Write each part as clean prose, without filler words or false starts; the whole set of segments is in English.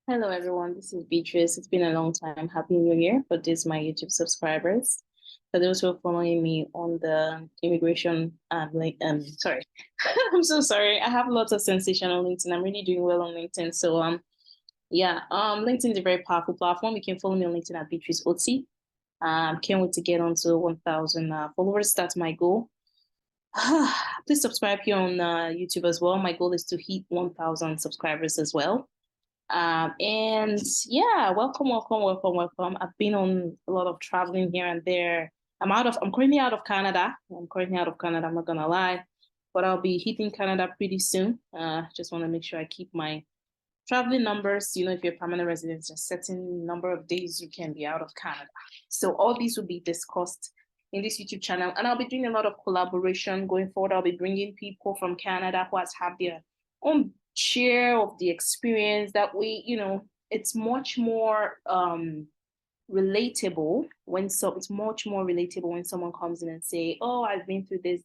Hello, everyone. This is Beatrice. It's been a long time. Happy New Year for this, my YouTube subscribers. For those who are following me on the immigration, sorry, I'm so sorry. I have lots of sensation on LinkedIn. I'm really doing well on LinkedIn. LinkedIn is a very powerful platform. You can follow me on LinkedIn at Beatrice Oti. Can't wait to get on to 1,000 followers. That's my goal. Please subscribe here on YouTube as well. My goal is to hit 1,000 subscribers as well. And yeah, welcome. I've been on a lot of traveling here and there. I'm currently out of Canada. I'm not gonna lie, but I'll be hitting Canada pretty soon. Just want to make sure I keep my traveling numbers. If you're a permanent resident, a certain number of days you can be out of Canada. So all these will be discussed in this YouTube channel, and I'll be doing a lot of collaboration going forward. I'll be bringing people from Canada who have their own share of the experience. That way, it's much more relatable it's much more relatable when someone comes in and say, oh, I've been through this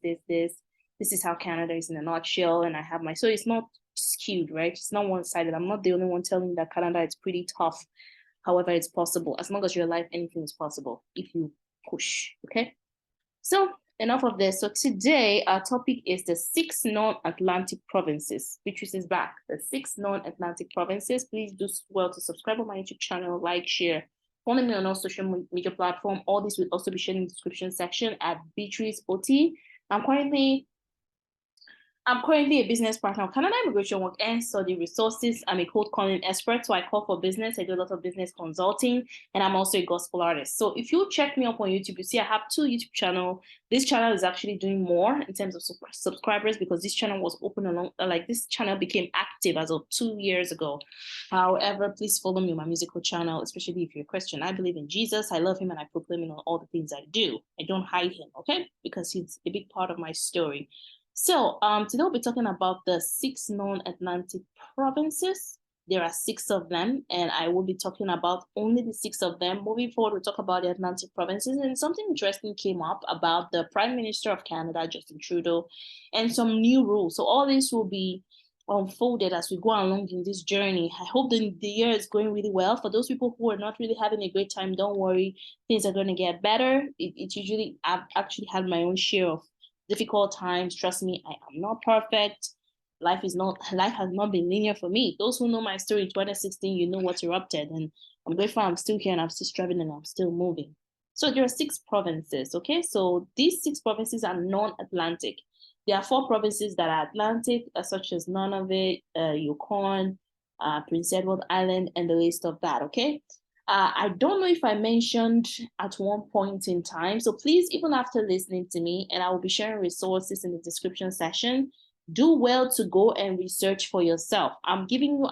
is how Canada is in a nutshell, and I have my, so it's not skewed, right? It's not one-sided. I'm not the only one telling you that Canada is pretty tough. However, it's possible. As long as you're alive, anything is possible if you push. Okay, so enough of this. So today our topic is the 6 non-Atlantic provinces. Beatrice is back. The 6 non-Atlantic provinces. Please do well to subscribe on my YouTube channel, like, share, follow me on all social media platform. All this will also be shared in the description section at Beatrice Oti. I'm currently a business partner of Canada Immigration Work and Study Resources. I'm a cold calling expert, so I call for business. I do a lot of business consulting, and I'm also a gospel artist. So if you check me up on YouTube, you see I have 2 YouTube channels. This channel is actually doing more in terms of subscribers because this channel was open along, this channel became active as of 2 years ago. However, please follow me on my musical channel, especially if you're a Christian. I believe in Jesus. I love him, and I proclaim him on all the things I do. I don't hide him, okay? Because he's a big part of my story. So today we'll be talking about the 6 non-Atlantic provinces. There are 6 of them, and I will be talking about only the 6 of them. Moving forward, we'll talk about the Atlantic provinces, and something interesting came up about the Prime Minister of Canada, Justin Trudeau, and some new rules. So all this will be unfolded as we go along in this journey. I hope the year is going really well. For those people who are not really having a great time, don't worry. Things are going to get better. I've actually had my own share of difficult times. Trust me, I am not perfect. Life has not been linear for me. Those who know my story in 2016, you know what erupted. And I'm grateful I'm still here and I'm still striving and I'm still moving. So there are 6 provinces, okay? So these 6 provinces are non-Atlantic. There are 4 provinces that are Atlantic, such as Nunavut, Yukon, Prince Edward Island, and the list of that, okay? I don't know if I mentioned at one point in time. So please, even after listening to me, and I will be sharing resources in the description section, do well to go and research for yourself. I'm giving you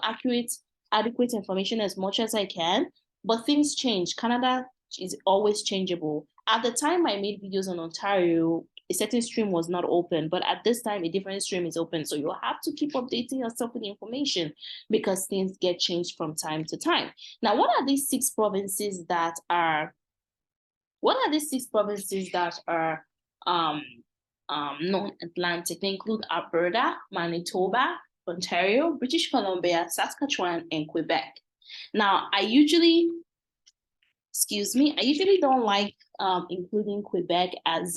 adequate information as much as I can, but things change. Canada is always changeable. At the time I made videos on Ontario, a certain stream was not open, but at this time a different stream is open. So you'll have to keep updating yourself with the information because things get changed from time to time. Now, what are these 6 provinces that are non-Atlantic? They include Alberta, Manitoba, Ontario, British Columbia, Saskatchewan, and Quebec. Now, I usually don't like including Quebec as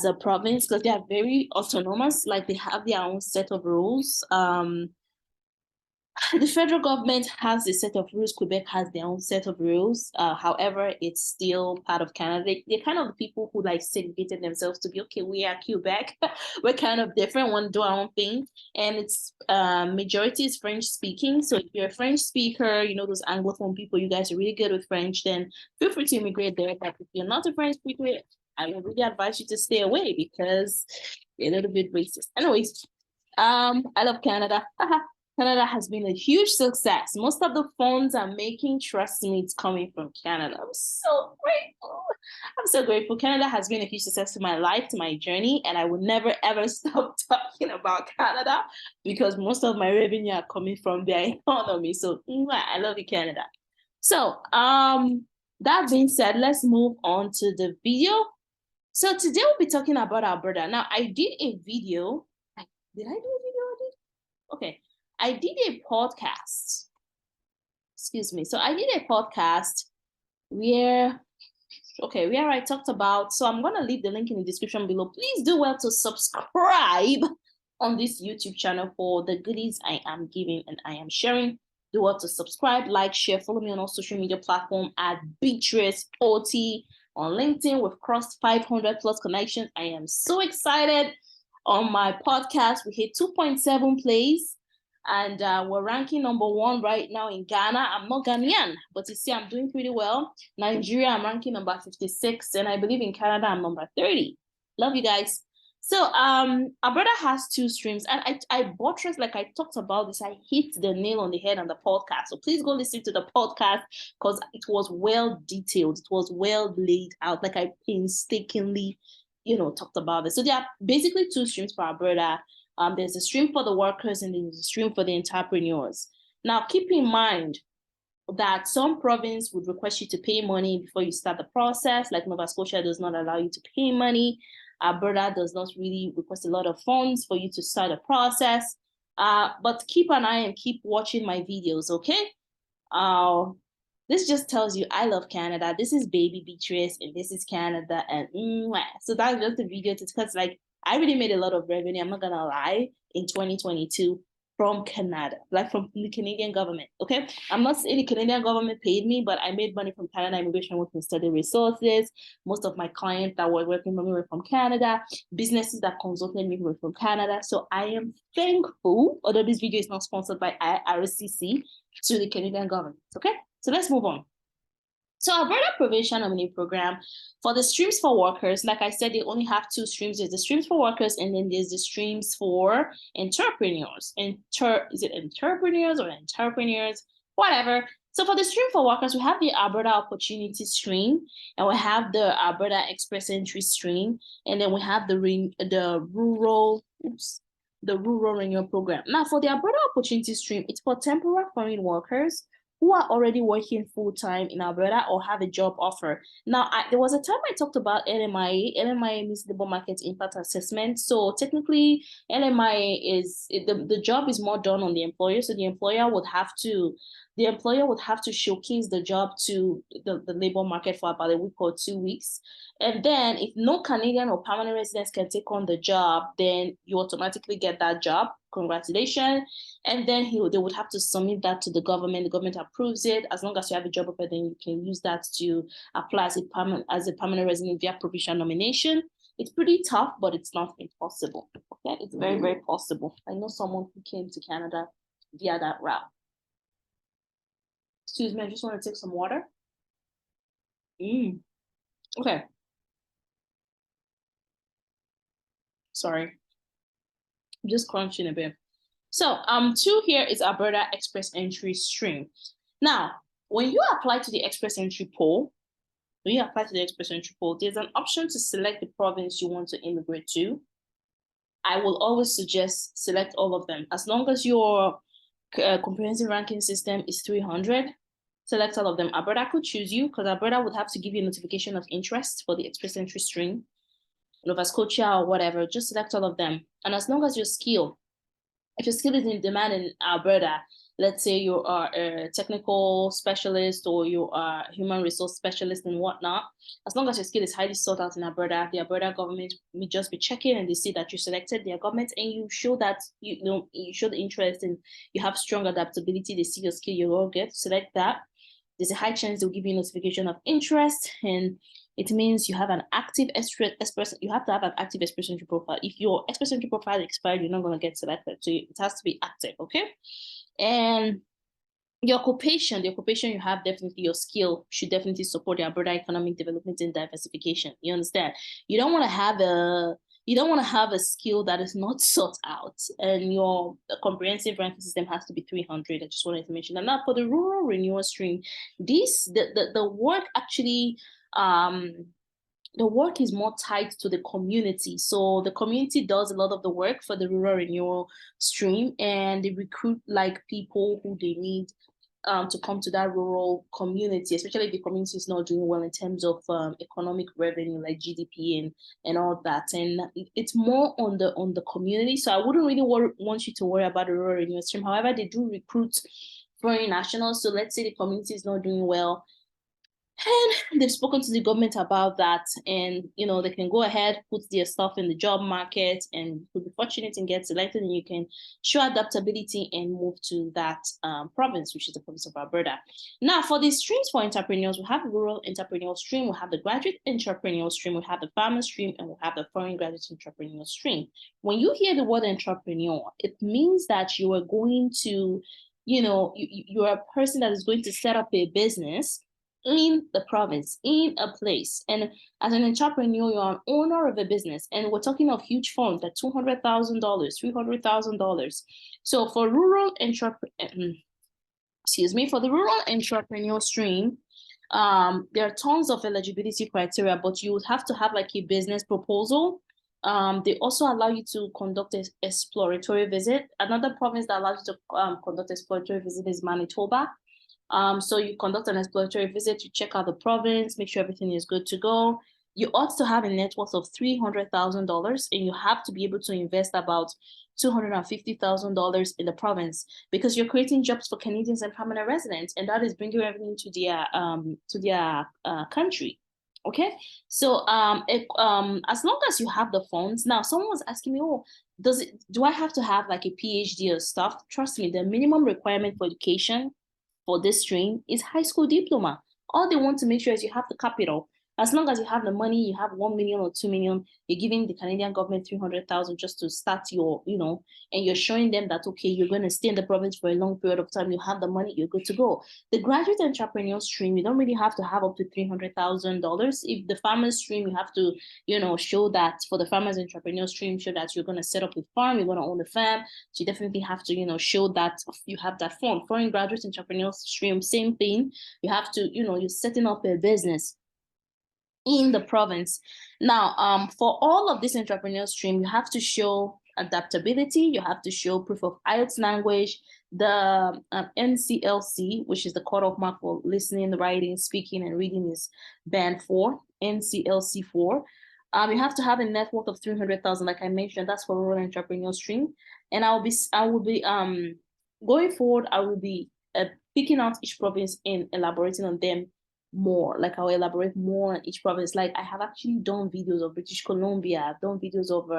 a province because they are very autonomous, like they have their own set of rules. The federal government has a set of rules. Quebec has their own set of rules. However, it's still part of Canada. They're kind of the people who like segregated themselves to be, okay, we are Quebec. We're kind of different, want to do our own thing. And it's majority is French speaking. So if you're a French speaker, those Anglophone people, you guys are really good with French, then feel free to immigrate there. But if you're not a French speaker, I would really advise you to stay away because you're a little bit racist. Anyways, I love Canada. Canada has been a huge success. Most of the funds I'm making, trust me, it's coming from Canada. I'm so grateful. I'm so grateful. Canada has been a huge success to my life, to my journey, and I will never ever stop talking about Canada because most of my revenue are coming from their economy. So I love you, Canada. So that being said, let's move on to the video. So today we'll be talking about Alberta. Now, I did a video. Did I do a video? Okay. I did a podcast excuse me. So I did a podcast where I talked about, so I'm going to leave the link in the description below. Please do well to subscribe on this YouTube channel for the goodies I am giving and I am sharing. Do well to subscribe, like, share, follow me on all social media platforms at Beatrice OT on LinkedIn. We've crossed 500 plus connections. I am so excited. On my podcast, we hit 2.7 plays. And we're ranking number 1 right now in Ghana. I'm not Ghanaian, but you see, I'm doing pretty well. Nigeria, I'm ranking number 56. And I believe in Canada, I'm number 30. Love you guys. So Alberta has 2 streams. And I buttress, like I talked about this, I hit the nail on the head on the podcast. So please go listen to the podcast because it was well detailed. It was well laid out. Like I painstakingly, talked about it. So there are basically 2 streams for Alberta. There's a stream for the workers and there's a stream for the entrepreneurs. Now, keep in mind that some province would request you to pay money before you start the process, like Nova Scotia does not allow you to pay money. Alberta does not really request a lot of funds for you to start a process. But keep an eye and keep watching my videos, okay? This just tells you I love Canada. This is baby Beatrice and this is Canada. And so that's just the video because like I really made a lot of revenue, I'm not gonna lie, in 2022 from Canada, like from the Canadian government, okay? I'm not saying the Canadian government paid me, but I made money from Canada Immigration Work and Study Resources. Most of my clients that were working for me were from Canada. Businesses that consulted me were from Canada. So I am thankful, although this video is not sponsored by RCC, to the Canadian government, okay? So let's move on. So Alberta Provincial Nominee Program, for the streams for workers, like I said, they only have 2 streams. There's the streams for workers and then there's the streams for entrepreneurs. Is it entrepreneurs or entrepreneurs? Whatever. So for the stream for workers, we have the Alberta Opportunity Stream and we have the Alberta Express Entry Stream. And then we have the rural renewal program. Now for the Alberta Opportunity Stream, it's for temporary foreign workers who are already working full-time in Alberta or have a job offer. Now, there was a time I talked about LMIA. LMIA means Labor Market Impact Assessment. So technically, LMIA is, the job is more done on the employer. So the employer would have to showcase the job to the labor market for about a week or 2 weeks. And then if no Canadian or permanent residents can take on the job, then you automatically get that job. Congratulations. And then they would have to submit that to the government. The government approves it. As long as you have a job offer, then you can use that to apply as a permanent resident via provincial nomination. It's pretty tough, but it's not impossible. Okay, it's very, very possible. I know someone who came to Canada via that route. Excuse me, I just want to take some water. Okay. Sorry. I'm just crunching a bit. So 2 here is Alberta Express Entry Stream. Now, when you apply to the Express Entry poll, there's an option to select the province you want to immigrate to. I will always suggest select all of them. As long as your comprehensive ranking system is 300, select all of them. Alberta could choose you because Alberta would have to give you a notification of interest for the Express Entry Stream. Nova Scotia or whatever, just select all of them. And as long as your skill, if your skill is in demand in Alberta, let's say you are a technical specialist or you are human resource specialist and whatnot, as long as your skill is highly sought out in Alberta, the Alberta government may just be checking and they see that you selected their government and you show that you show the interest and you have strong adaptability, they see your skill, you all get select that. There's a high chance they'll give you a notification of interest, and it means you have an active you have to have an active Express Entry profile. If your Express Entry profile expired, you're not going to get selected. So it has to be active, okay? And your occupation, the occupation you have, definitely your skill should definitely support the Alberta economic development and diversification. You understand? You don't want to have a skill that is not sought out, and your comprehensive ranking system has to be 300. I just wanted to mention that. Now for the rural renewal stream, the work actually the work is more tied to the community. So the community does a lot of the work for the rural renewal stream, and they recruit like people who they need to come to that rural community, especially if the community is not doing well in terms of economic revenue, like GDP and all that. And it's more on the community. So I wouldn't really want you to worry about the rural renewal stream. However, they do recruit foreign nationals. So let's say the community is not doing well, and they've spoken to the government about that, and they can go ahead, put their stuff in the job market, and could be fortunate and get selected, and you can show adaptability and move to that province, which is the province of Alberta. Now, for the streams for entrepreneurs, we have the rural entrepreneurial stream, we have the graduate entrepreneurial stream, we have the farmer stream, and we have the foreign graduate entrepreneurial stream. When you hear the word entrepreneur, it means that you are going to, you're a person that is going to set up a business in the province, in a place. And as an entrepreneur, you're an owner of a business. And we're talking of huge funds, like $200,000, $300,000. So for the rural entrepreneurial stream, there are tons of eligibility criteria, but you would have to have like a business proposal. They also allow you to conduct an exploratory visit. Another province that allows you to conduct exploratory visit is Manitoba. So you conduct an exploratory visit, you check out the province, make sure everything is good to go. You ought to have a net worth of $300,000, and you have to be able to invest about $250,000 in the province, because you're creating jobs for Canadians and permanent residents, and that is bringing revenue to their country. Okay, so as long as you have the funds. Now, someone was asking me, do I have to have like a PhD or stuff? Trust me, the minimum requirement for education for this stream is high school diploma. All they want to make sure is you have the capital. As long as you have the money, you have 1 million or 2 million, you're giving the Canadian government 300,000 just to start your, and you're showing them that, okay, you're going to stay in the province for a long period of time. You have the money, you're good to go. The graduate entrepreneurial stream, you don't really have to have up to $300,000. If the farmers stream, you have to, show that for the farmers entrepreneurial stream, show that you're going to set up a farm, you're going to own the farm. So you definitely have to, show that you have that fund. Foreign graduate entrepreneurial stream, same thing. You have to, you're setting up a business in the province. Now, for all of this entrepreneurial stream, you have to show adaptability, you have to show proof of IELTS language, the NCLC, which is the cutoff mark for listening, writing, speaking, and reading, is band 4, NCLC 4. You have to have a net worth of 300,000, like I mentioned. That's for rural entrepreneurial stream. And I will be going forward, I will be picking out each province and elaborating on them more. Like I'll elaborate more on each province. Like I have actually done videos of British Columbia, I've done videos of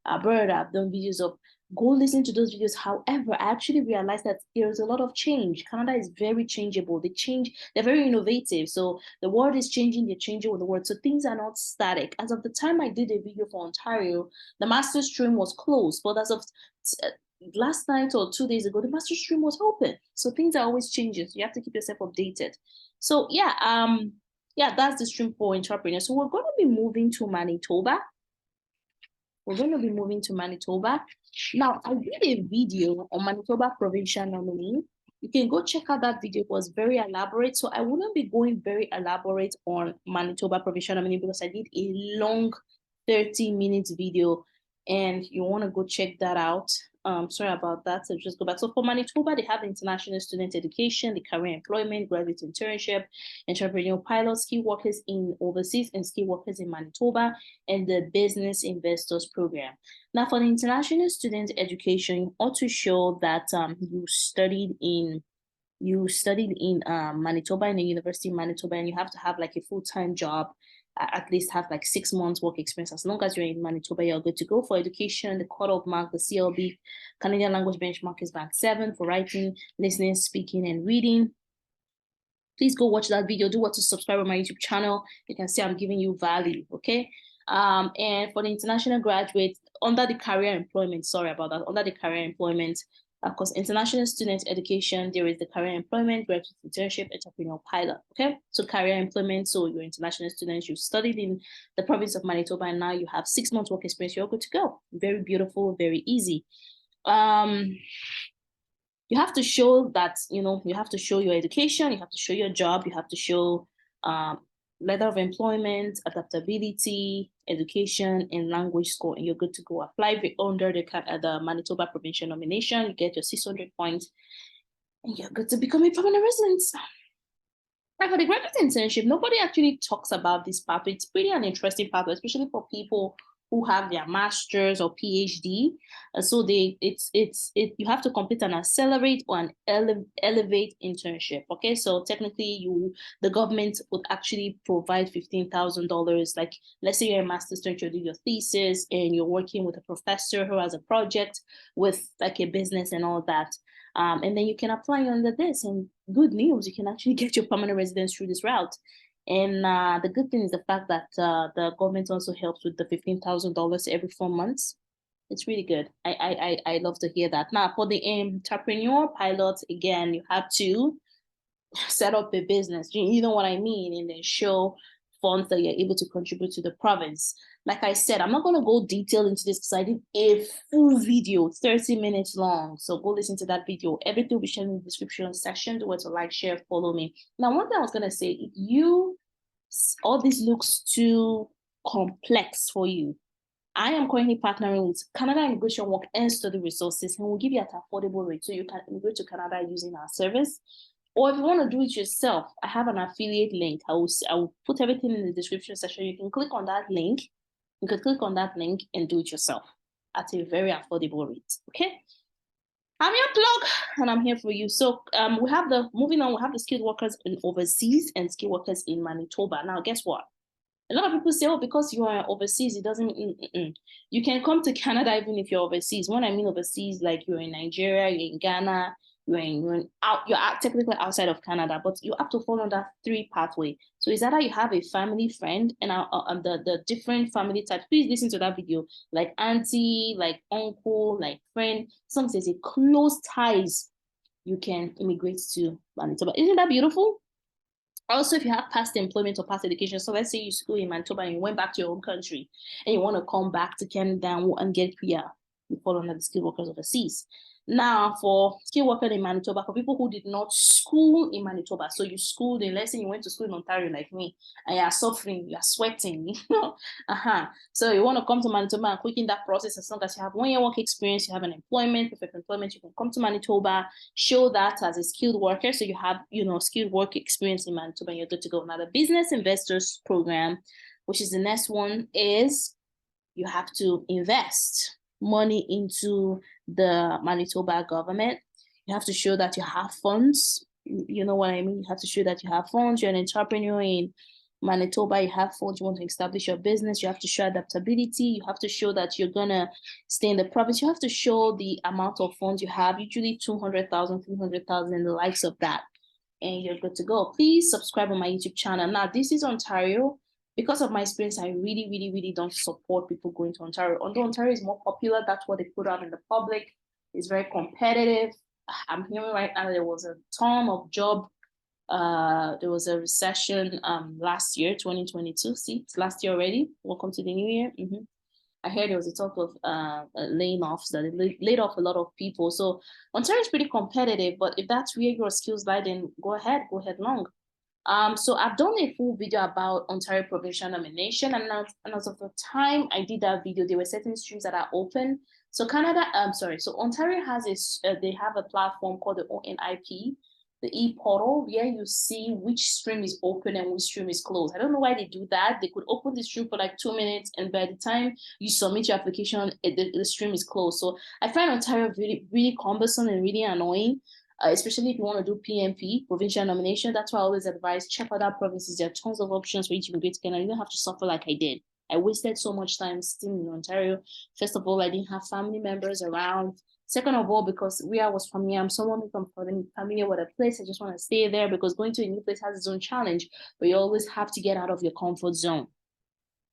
Alberta, I've done videos of, go listen to those videos. However, I actually realized that there's a lot of change. Canada is very changeable. They're very innovative. So the world is changing, they're changing with the world. So things are not static. As of the time I did a video for Ontario, the master's stream was closed, but as of last night or 2 days ago, the master's stream was open. So things are always changing. So you have to keep yourself updated. So that's the stream for entrepreneurs. So we're going to be moving to Manitoba. Now, I did a video on Manitoba provincial nominee. You can go check out that video. It was very elaborate. So I wouldn't be going very elaborate on Manitoba provincial nominee because I did a long 30-minute video, and you want to go check that out. Sorry about that. So just go back. So for Manitoba, they have international student education, the career employment, graduate internship, entrepreneurial pilots, ski workers in overseas and ski workers in Manitoba, and the business investors program. Now, for the international student education, you ought to show that you studied in Manitoba, in a university in Manitoba, and you have to have like a full-time job, at least have like 6 months work experience. As long as you're in Manitoba, you're good to go. For education, the cutoff mark, the CLB, Canadian language benchmark, is band 7 for writing, listening, speaking, and reading. Please go watch that video. Do what to subscribe on my YouTube channel. You can see I'm giving you value, okay? And for the international graduates, under the career employment, under the career employment, of course, international student education, there is the career employment, graduate internship, entrepreneurial pilot, okay? So career employment, so you're international students, you studied in the province of Manitoba, and now you have 6 months work experience, you're good to go. Very beautiful, very easy. You have to show that, you have to show your education, you have to show your job, you have to show letter of employment, adaptability, education, and language score, and you're good to go. Apply under the Manitoba provincial nomination, you get your 600 points, and you're good to become a permanent resident. Now, for the graduate internship, nobody actually talks about this pathway. It's pretty an interesting pathway, especially for people who have their master's or PhD. So you have to complete an accelerate or an elevate internship. Okay, so technically the government would actually provide $15,000. Like, let's say you're a master's student, you're doing your thesis and you're working with a professor who has a project with like a business and all that. And then you can apply under this, and good news, you can actually get your permanent residence through this route. And the good thing is the fact that the government also helps with the $15,000 every 4 months. It's really good. I love to hear that. Now, for the entrepreneur pilot, again, you have to set up a business. You know what I mean? And then show funds that you're able to contribute to the province. Like I said, I'm not going to go detailed into this because I did a full video, 30 minutes long. So go listen to that video. Everything will be shared in the description section. Do what to like, share, follow me. Now, one thing I was going to say, if all this looks too complex for you, I am currently partnering with Canada Immigration Work and Study Resources, and we'll give you at an affordable rate so you can immigrate to Canada using our service. Or if you want to do it yourself, I have an affiliate link. I will put everything in the description section. You can click on that link. You can click on that link and do it yourself at a very affordable rate. Okay. I'm your plug, and I'm here for you. So moving on, we have the skilled workers in overseas and skilled workers in Manitoba. Now, guess what? A lot of people say, oh, because you are overseas, it doesn't mean you can come to Canada even if you're overseas. When I mean overseas, like you're in Nigeria, you're in Ghana, you're technically outside of Canada, but you have to follow that 3 pathway. So is that how you have a family friend and the different family types? Please listen to that video, like auntie, like uncle, like friend. Some says a close ties. You can immigrate to Manitoba. Isn't that beautiful? Also, if you have past employment or past education, so let's say you school in Manitoba and you went back to your own country and you want to come back to Canada and get PR, you fall under the skilled workers overseas. Now, for skilled worker in Manitoba, for people who did not school in Manitoba, so you schooled in, let's say you went to school in Ontario like me, and you are suffering, you are sweating, you know, so you want to come to Manitoba and quicken that process. As long as you have 1 year work experience, you have an employment, perfect employment, you can come to Manitoba, show that as a skilled worker, so you have, skilled work experience in Manitoba, and you're good to go. Now, the business investors program, which is the next one, is you have to invest money into the Manitoba government. You have to show that you have funds. You know what I mean? You have to show that you have funds. You're an entrepreneur in Manitoba. You have funds. You want to establish your business. You have to show adaptability. You have to show that you're going to stay in the province. You have to show the amount of funds you have, usually 200,000, 300,000, the likes of that. And you're good to go. Please subscribe on my YouTube channel. Now, this is Ontario. Because of my experience, I really, really, really don't support people going to Ontario. Although Ontario is more popular, that's what they put out in the public. It's very competitive. I'm hearing right now there was a ton of job. There was a recession last year, 2022. See, it's last year already. Welcome to the new year. I heard there was a talk of laying offs, that they laid off a lot of people. So Ontario is pretty competitive, but if that's where your skills lie, then go ahead long. So I've done a full video about Ontario provincial nomination, and as of the time I did that video, there were certain streams that are open. So Ontario has they have a platform called the ONIP, the e-portal, where you see which stream is open and which stream is closed. I don't know why they do that. They could open the stream for like 2 minutes, and by the time you submit your application, the stream is closed. So I find Ontario really, really cumbersome and really annoying. Especially if you want to do PNP, provincial nomination. That's why I always advise check other provinces. There are tons of options for you to immigrate to Canada. You don't have to suffer like I did. I wasted so much time sitting in Ontario. First of all, I didn't have family members around. Second of all, because where I was from here, I'm someone who's familiar with a place. I just want to stay there because going to a new place has its own challenge, but you always have to get out of your comfort zone.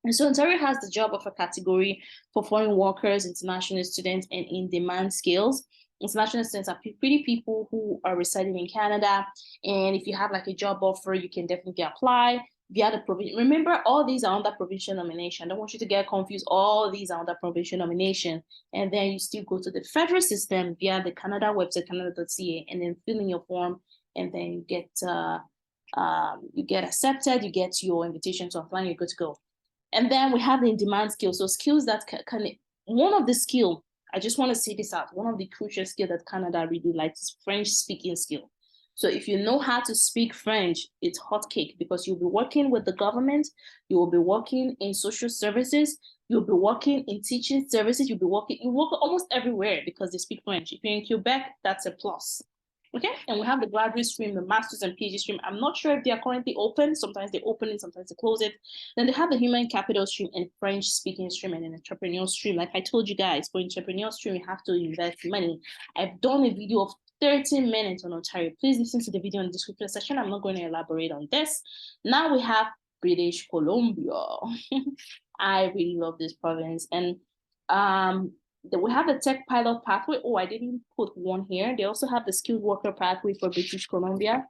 And so Ontario has the job offer category for foreign workers, international students, and in-demand skills. International students are pretty people who are residing in Canada. And if you have like a job offer, you can definitely apply via the provincial. Remember, all these are under provincial nomination. I don't want you to get confused. All these are under provincial nomination. And then you still go to the federal system via the Canada website, canada.ca, and then fill in your form. And then you get accepted, you get your invitation to apply, and you're good to go. And then we have the in-demand skills. So skills that one of the skill, I just want to say this out. One of the crucial skills that Canada really likes is French speaking skill. So if you know how to speak French, it's hot cake because you'll be working with the government, you will be working in social services, you'll be working in teaching services, you work almost everywhere because they speak French. If you're in Quebec, that's a plus. Okay, and we have the graduate stream, the master's and PhD stream. I'm not sure if they are currently open. Sometimes they open it, sometimes they close it. Then they have the human capital stream and French speaking stream and an entrepreneur stream. Like I told you guys, for entrepreneur stream, you have to invest money. I've done a video of 30 minutes on Ontario. Please listen to the video in the description section. I'm not going to elaborate on this. Now we have British Columbia. I really love this province. And we have the tech pilot pathway. Oh, I didn't put one here. They also have the skilled worker pathway for British Columbia.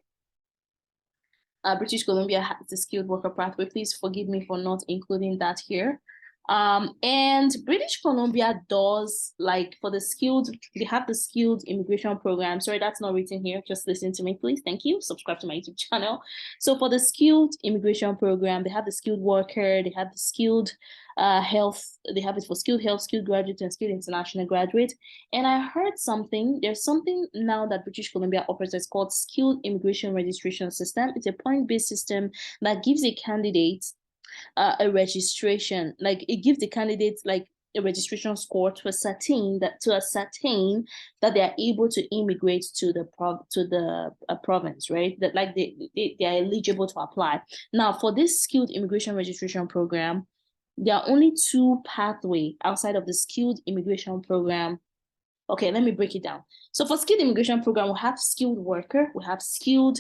British Columbia has the skilled worker pathway. Please forgive me for not including that here. And British Columbia does, like, for the skilled, they have the skilled immigration program. Sorry, that's not written here. Just listen to me, please. Thank you. Subscribe to my YouTube channel. So for the skilled immigration program, they have the skilled worker, they have the skilled health, they have it for skilled health, skilled graduate, and skilled international graduate. And I heard something, there's something now that British Columbia offers that's called skilled immigration registration system. It's a point-based system that gives a candidate a registration, like it gives the candidates like a registration score to ascertain that they are able to immigrate to the province, right? That like they are eligible to apply. Now for this skilled immigration registration program, there are only two pathways outside of the skilled immigration program. Okay, let me break it down. So for skilled immigration program, we have skilled worker, we have skilled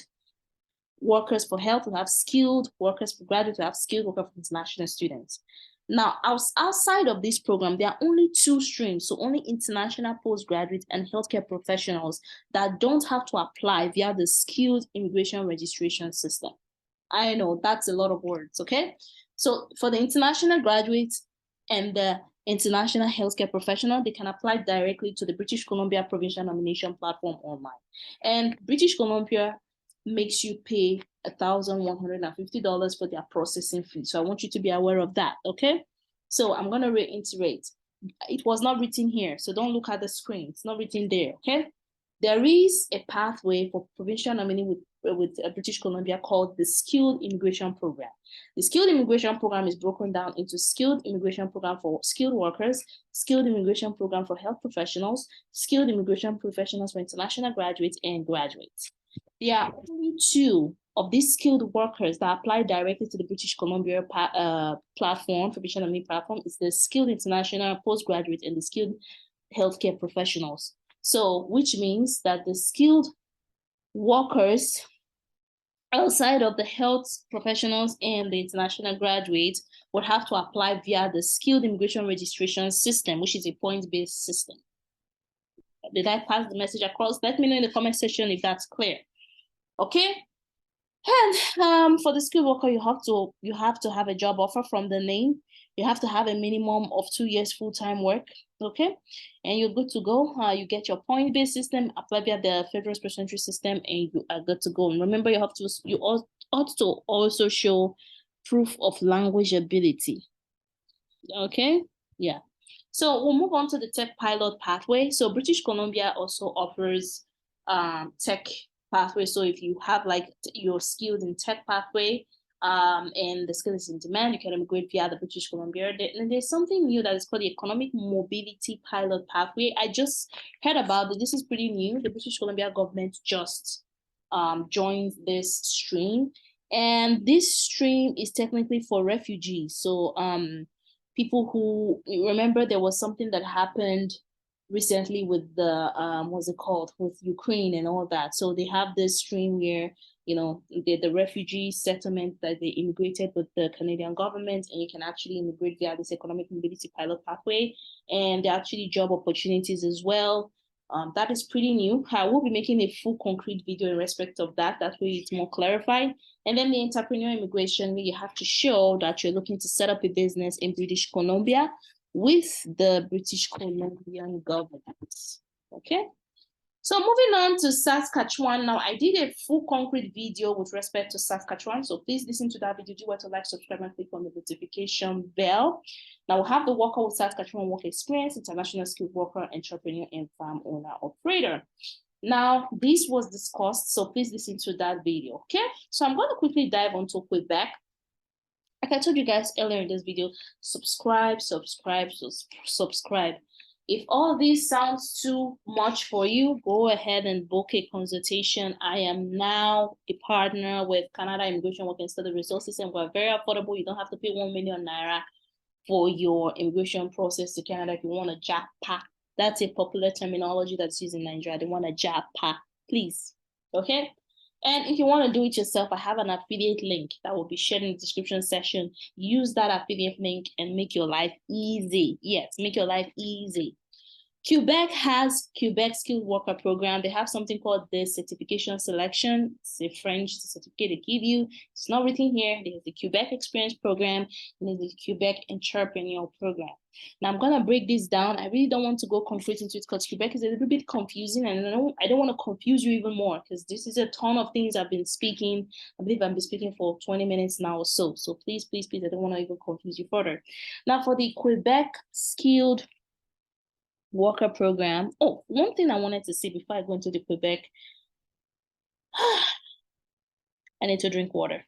workers for health, we have skilled workers for graduates, we have skilled workers for international students. Now, outside of this program, there are only two streams, so only international postgraduate and healthcare professionals that don't have to apply via the skilled immigration registration system. I know that's a lot of words, okay? So for the international graduates and the international healthcare professional, they can apply directly to the British Columbia Provincial Nomination Platform online. And British Columbia makes you pay $1,150 for their processing fee. So I want you to be aware of that, okay? So I'm going to reiterate. It was not written here, so don't look at the screen. It's not written there, okay? There is a pathway for provincial nominee with British Columbia called the Skilled Immigration Program. The Skilled Immigration Program is broken down into Skilled Immigration Program for skilled workers, Skilled Immigration Program for health professionals, Skilled Immigration Professionals for international graduates, and graduates. There are only two of these skilled workers that apply directly to the British Columbia platform, provincial nominee platform, is the skilled international postgraduate and the skilled healthcare professionals. So, which means that the skilled workers outside of the health professionals and the international graduates would have to apply via the skilled immigration registration system, which is a point-based system. Did I pass the message across? Let me know in the comment section if that's clear. Okay. And for the skilled worker, you have to have a job offer from the name. You have to have a minimum of 2 years full-time work. Okay, and you're good to go. You get your point-based system, apply via the federal special entry system, and you are good to go. And remember, you ought to also show proof of language ability. Okay, yeah. So we'll move on to the tech pilot pathway. So British Columbia also offers tech pathway. So if you have like your skills in tech pathway, and the skill is in demand, you can immigrate via the British Columbia. And there's something new that is called the Economic Mobility Pilot Pathway. I just heard about it. This is pretty new. The British Columbia government just joined this stream. And this stream is technically for refugees. So people who, remember there was something that happened recently with the, what's it called, with Ukraine and all that. So they have this stream where, you know, the refugee settlement that they immigrated with the Canadian government, and you can actually immigrate via this economic mobility pilot pathway. And there are actually job opportunities as well. That is pretty new. I will be making a full concrete video in respect of that. That way it's more clarified. And then the entrepreneur immigration, you have to show that you're looking to set up a business in British Columbia with the British Columbian government. Okay. So moving on to Saskatchewan. Now, I did a full concrete video with respect to Saskatchewan. So please listen to that video. Do want to like, subscribe, and click on the notification bell. Now, we'll have the worker with Saskatchewan work experience, international skilled worker, entrepreneur, and farm owner operator. Now, this was discussed, so please listen to that video, okay? So I'm going to quickly dive onto Quebec. Like I told you guys earlier in this video, subscribe. If all this sounds too much for you, go ahead and book a consultation. I am now a partner with Canada Immigration Work and Study Resources, and we're very affordable. You don't have to pay 1 million naira for your immigration process to Canada if you want a JAPA. That's a popular terminology that's used in Nigeria. They want a JAPA, please. Okay? And if you want to do it yourself, I have an affiliate link that will be shared in the description section. Use that affiliate link and make your life easy. Yes, make your life easy. Quebec has Quebec Skilled Worker Program. They have something called the Certification Selection. It's a French certificate they give you. It's not written here. There's the Quebec Experience Program and there's the Quebec Entrepreneur Program. Now I'm gonna break this down. I really don't want to go concrete into it because Quebec is a little bit confusing, and I don't want to confuse you even more because this is a ton of things I've been speaking. I believe I've been speaking for 20 minutes now or so. So please, I don't want to even confuse you further. Now for the Quebec Skilled Worker Program. Oh, one thing I wanted to say before I go into the Quebec, I need to drink water.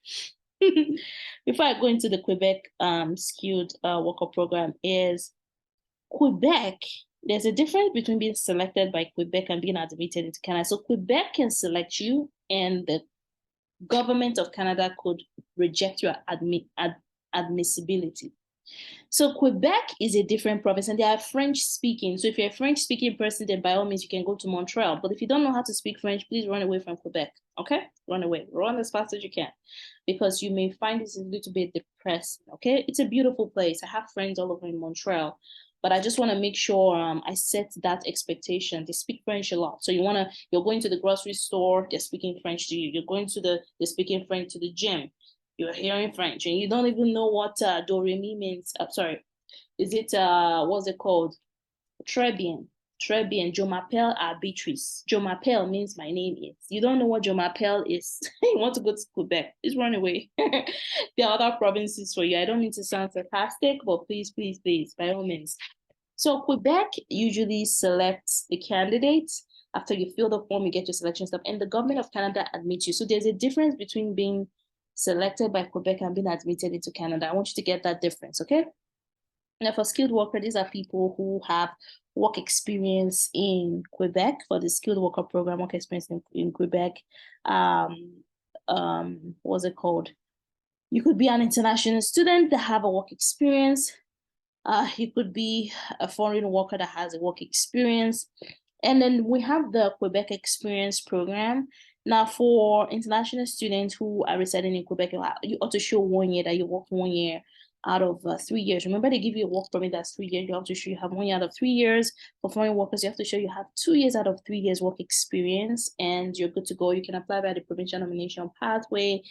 Before I go into the Quebec Skilled Worker Program is Quebec. There's a difference between being selected by Quebec and being admitted into Canada. So Quebec can select you, and the government of Canada could reject your admissibility. So Quebec is a different province, and they are French speaking. So if you're a French speaking person, then by all means you can go to Montreal. But if you don't know how to speak French, please run away from Quebec. Okay, run away, run as fast as you can, because you may find this a little bit depressing. Okay, it's a beautiful place. I have friends all over in Montreal, but I just want to make sure I set that expectation. They speak French a lot. So you're going to the grocery store, they're speaking French to you. You're going to they're speaking French to the gym. You're hearing French and you don't even know what do re mi means. Sorry, is it what's it called? Très bien, je m'appelle Beatrice. Je m'appelle means my name is. You don't know what je m'appelle is. You want to go to Quebec, please run away. There are other provinces for you. I don't mean to sound sarcastic, but please, by all means. So Quebec usually selects the candidates. After you fill the form, you get your selection stuff, and the government of Canada admits you. So there's a difference between being selected by Quebec and being admitted into Canada. I want you to get that difference, okay? Now for skilled worker, these are people who have work experience in Quebec. For the skilled worker program, work experience in Quebec. What's it called? You could be an international student that have a work experience. You could be a foreign worker that has a work experience. And then we have the Quebec Experience Program. Now, for international students who are residing in Quebec, you ought to show 1 year that you worked 1 year out of 3 years. Remember, they give you a work permit that's 3 years. You have to show you have 1 year out of 3 years. For foreign workers, you have to show you have 2 years out of 3 years work experience, and you're good to go. You can apply by the provincial nomination pathway,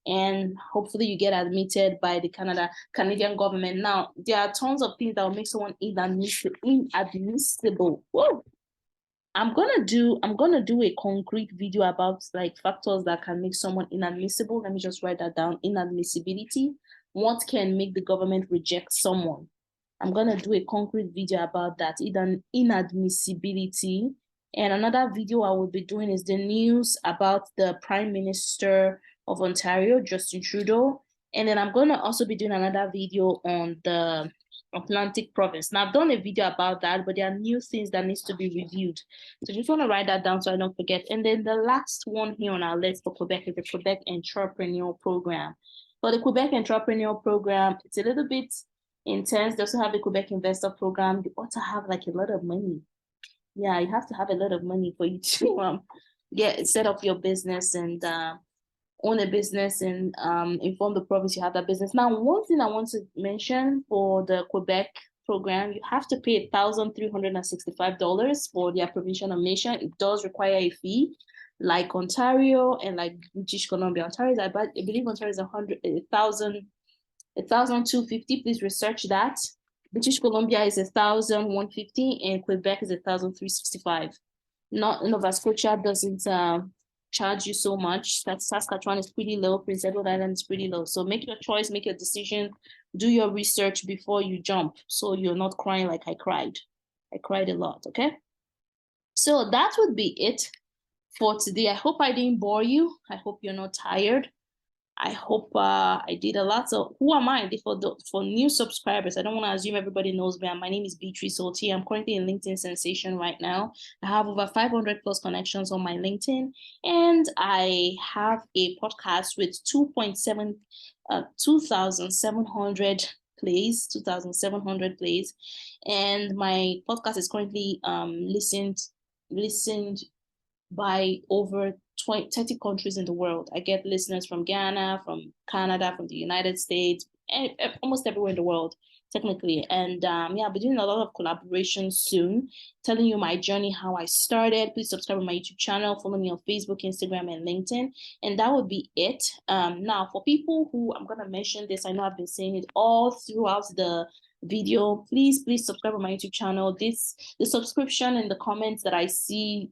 and hopefully you get admitted by the Canadian government. Now, there are tons of things that will make someone inadmissible. Whoa. I'm gonna do a concrete video about like factors that can make someone inadmissible. Let me just write that down. Inadmissibility. What can make the government reject someone? I'm gonna do a concrete video about that. Inadmissibility. And another video I will be doing is the news about the Prime Minister of Ontario, Justin Trudeau. And then I'm gonna also be doing another video on the Atlantic province. Now I've done a video about that, but there are new things that needs to be reviewed. So just want to write that down so I don't forget. And then the last one here on our list for Quebec is the Quebec Entrepreneur Program. For the Quebec Entrepreneur Program, it's a little bit intense. They also have the Quebec Investor Program. You ought to have like a lot of money. Yeah, you have to have a lot of money for you to set up your business and own a business and inform the province you have that business. Now, one thing I want to mention for the Quebec program, you have to pay $1,365 for their provincial nomination. It does require a fee, like Ontario and like British Columbia. Ontario is, I believe Ontario is $1,250. Please research that. British Columbia is $1,150 and Quebec is $1,365. Not Nova Scotia doesn't charge you so much. That Saskatchewan is pretty low. Prince Edward Island is pretty low. So make your choice, make your decision, do your research before you jump, so you're not crying like I cried. I cried a lot. Okay, so that would be it for today. I hope I didn't bore you. I hope you're not tired. I hope I did a lot. So who am I? For new subscribers, I don't want to assume everybody knows me. My name is Beatrice Oti. I'm currently a LinkedIn sensation right now. I have over 500 plus connections on my LinkedIn, and I have a podcast with 2,700 plays, 2,700 plays, and my podcast is currently listened by over 30 countries in the world. I get listeners from Ghana, from Canada, from the United States, and almost everywhere in the world, technically. And yeah, I'll be doing a lot of collaborations soon, telling you my journey, how I started. Please subscribe to my YouTube channel, follow me on Facebook, Instagram, and LinkedIn. And that would be it. Now, for people who, I'm going to mention this, I know I've been saying it all throughout the video, please subscribe to my YouTube channel. The subscription and the comments that I see,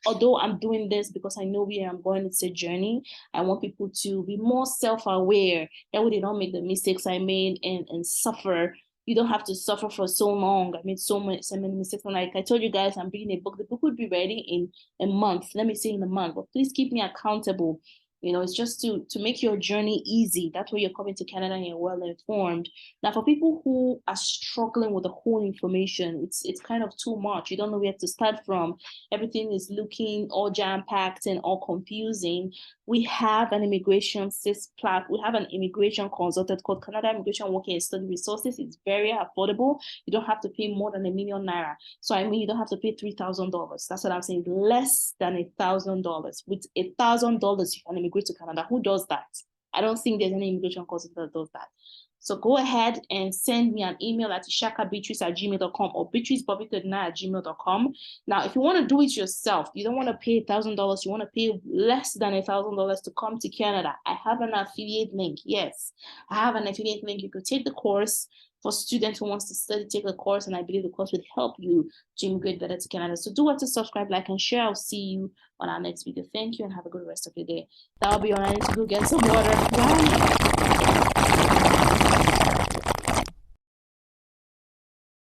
although I'm doing this because I know where I'm going, it's a journey. I want people to be more self-aware. That way they don't make the mistakes I made and suffer. You don't have to suffer for so long. I made so many mistakes. And like I told you guys, I'm reading a book. The book would be ready in a month. Let me say in a month, but please keep me accountable. It's just to make your journey easy. That's why you're coming to Canada and you're well informed. Now, for people who are struggling with the whole information, it's kind of too much. You don't know where to start from. Everything is looking all jam-packed and all confusing. We have an immigration we have an immigration consultant called Canada Immigration Working and Study Resources. It's very affordable. You don't have to pay more than $1 million naira. So you don't have to pay $3,000. That's what I'm saying. Less than $1,000. With $1,000, you can immigrate to Canada. Who does that? I don't think there's any immigration consultant that does that. So go ahead and send me an email at ishakabeatrice@gmail.com or beatricebobby39@gmail.com. Now, if you want to do it yourself, you don't want to pay $1,000, you want to pay less than $1,000 to come to Canada, I have an affiliate link. Yes, I have an affiliate link. You could take the course. For students who wants to study, take the course, and I believe the course will help you to immigrate better to Canada. So do what to subscribe, like, and share. I'll see you on our next video. Thank you and have a good rest of your day. That'll be all. I need to go get some water. Bye.